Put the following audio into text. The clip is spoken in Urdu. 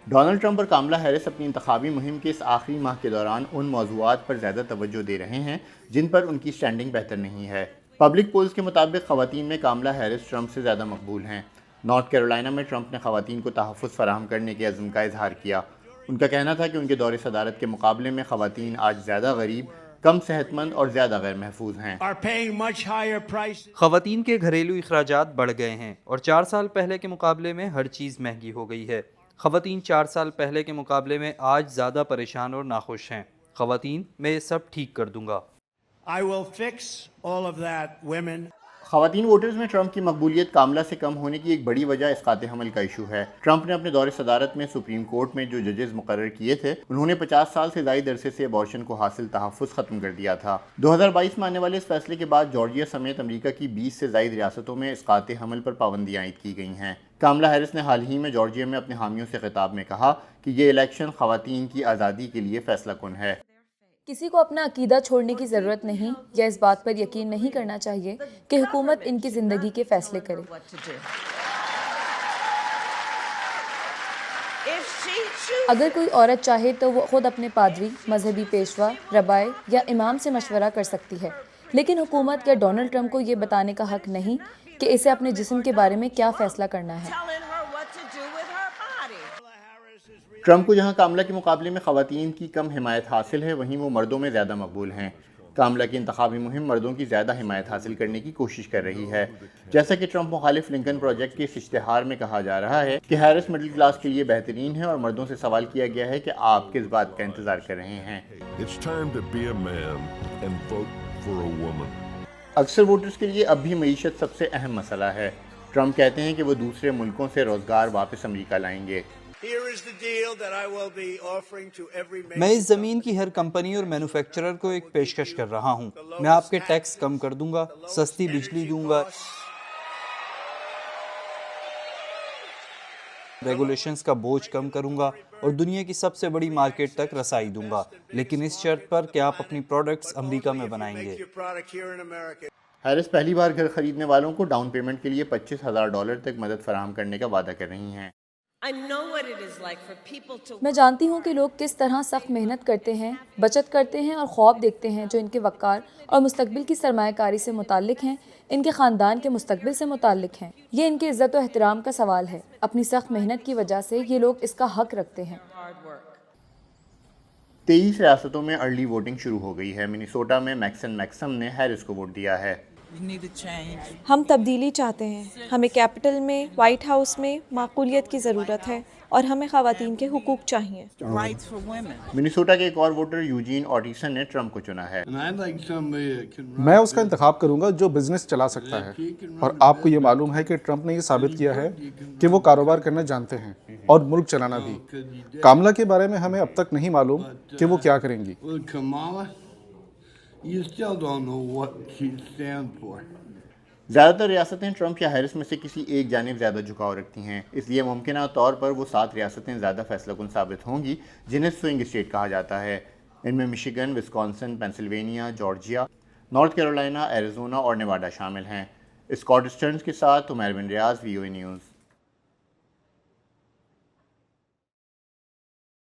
ڈونلڈ ٹرمپ اور کاملا ہیرس اپنی انتخابی مہم کے اس آخری ماہ کے دوران ان موضوعات پر زیادہ توجہ دے رہے ہیں جن پر ان کی سٹینڈنگ بہتر نہیں ہے۔ پبلک پولز کے مطابق خواتین میں کاملا ہیرس ٹرمپ سے زیادہ مقبول ہیں۔ نارتھ کیرولائنا میں ٹرمپ نے خواتین کو تحفظ فراہم کرنے کے عزم کا اظہار کیا۔ ان کا کہنا تھا کہ ان کے دور صدارت کے مقابلے میں خواتین آج زیادہ غریب، کم صحت مند اور زیادہ غیر محفوظ ہیں۔ خواتین کے گھریلو اخراجات بڑھ گئے ہیں اور 4 سال پہلے کے مقابلے میں ہر چیز مہنگی ہو گئی ہے۔ خواتین 4 سال پہلے کے مقابلے میں آج زیادہ پریشان اور ناخوش ہیں۔ خواتین، میں یہ سب ٹھیک کر دوں گا۔ خواتین ووٹرز میں ٹرمپ کی مقبولیت کاملا سے کم ہونے کی ایک بڑی وجہ اسقاط حمل کا ایشو ہے۔ ٹرمپ نے اپنے دور صدارت میں سپریم کورٹ میں جو ججز مقرر کیے تھے، انہوں نے 50 سال سے زائد عرصے سے ابارشن کو حاصل تحفظ ختم کر دیا تھا۔ 2022 میں آنے والے اس فیصلے کے بعد جارجیا سمیت امریکہ کی 20 سے زائد ریاستوں میں اسقاط حمل پر پابندیاں عائد کی گئی ہیں۔ کاملا ہیرس نے حال ہی میں جارجیا میں اپنے حامیوں سے خطاب میں کہا کہ یہ الیکشن خواتین کی آزادی کے لیے فیصلہ کن ہے۔ کسی کو اپنا عقیدہ چھوڑنے کی ضرورت نہیں یا اس بات پر یقین نہیں کرنا چاہیے کہ حکومت ان کی زندگی کے فیصلے کرے۔ اگر کوئی عورت چاہے تو وہ خود اپنے پادری، مذہبی پیشوا، ربائے یا امام سے مشورہ کر سکتی ہے، لیکن حکومت یا ڈونلڈ ٹرمپ کو یہ بتانے کا حق نہیں کہ اسے اپنے جسم کے بارے میں کیا فیصلہ کرنا ہے۔ ٹرمپ کو جہاں کاملا کے مقابلے میں خواتین کی کم حمایت حاصل ہے، وہیں وہ مردوں میں زیادہ مقبول ہیں۔ کاملا کی انتخابی مہم مردوں کی زیادہ حمایت حاصل کرنے کی کوشش کر رہی ہے، جیسا کہ ٹرمپ مخالف لنکن پروجیکٹ کے اس اشتہار میں کہا جا رہا ہے کہ ہیرس مڈل کلاس کے لیے بہترین ہے، اور مردوں سے سوال کیا گیا ہے کہ آپ کس بات کا انتظار کر رہے ہیں۔ اکثر ووٹرز کے لیے اب بھی معیشت سب سے اہم مسئلہ ہے۔ ٹرمپ کہتے ہیں کہ وہ دوسرے ملکوں سے روزگار واپس امریکہ لائیں گے۔ میں اس زمین کی ہر کمپنی اور مینوفیکچرر کو ایک پیشکش کر رہا ہوں۔ میں آپ کے ٹیکس کم کر دوں گا، سستی بجلی دوں گا، ریگولیشنز کا بوجھ کم کروں گا اور دنیا کی سب سے بڑی مارکیٹ تک رسائی دوں گا، لیکن اس شرط پر کہ آپ اپنی پروڈکٹس امریکہ میں بنائیں گے۔ ہیرس پہلی بار گھر خریدنے والوں کو ڈاؤن پیمنٹ کے لیے $25,000 تک مدد فراہم کرنے کا وعدہ کر رہی ہیں۔ میں جانتی ہوں کہ لوگ کس طرح سخت محنت کرتے ہیں، بچت کرتے ہیں اور خواب دیکھتے ہیں جو ان کے وقار اور مستقبل کی سرمایہ کاری سے متعلق ہیں، ان کے خاندان کے مستقبل سے متعلق ہیں۔ یہ ان کے عزت و احترام کا سوال ہے۔ اپنی سخت محنت کی وجہ سے یہ لوگ اس کا حق رکھتے ہیں۔ 23 ریاستوں میں ارلی ووٹنگ شروع ہو گئی ہے۔ منیسوٹا میں میکسن میکسم نے ہیرس کو ووٹ دیا ہے۔ ہم تبدیلی چاہتے ہیں۔ ہمیں کیپٹل میں، وائٹ ہاؤس میں معقولیت کی ضرورت ہے اور ہمیں خواتین کے حقوق چاہیے۔ منیسوٹا کے ایک اور ووٹر یوجین آٹیسن نے ٹرمپ کو چنا ہے۔ میں اس کا انتخاب کروں گا جو بزنس چلا سکتا ہے، اور آپ کو یہ معلوم ہے کہ ٹرمپ نے یہ ثابت کیا ہے کہ وہ کاروبار کرنا جانتے ہیں اور ملک چلانا بھی۔ کاملا کے بارے میں ہمیں اب تک نہیں معلوم کہ وہ کیا کریں گی۔ زیادہ تر ریاستیں ٹرمپ یا ہیرس میں سے کسی ایک جانب زیادہ جھکاؤ رکھتی ہیں، اس لیے ممکنہ طور پر وہ 7 ریاستیں زیادہ فیصلہ کن ثابت ہوں گی جنہیں سوئنگ اسٹیٹ کہا جاتا ہے۔ ان میں Michigan, Wisconsin, Pennsylvania, Georgia, north Carolina, Arizona اور نیواڈا شامل ہیں۔ اسکاٹ اسٹرنز کے ساتھ عمیر بن ریاض، VOA نیوز۔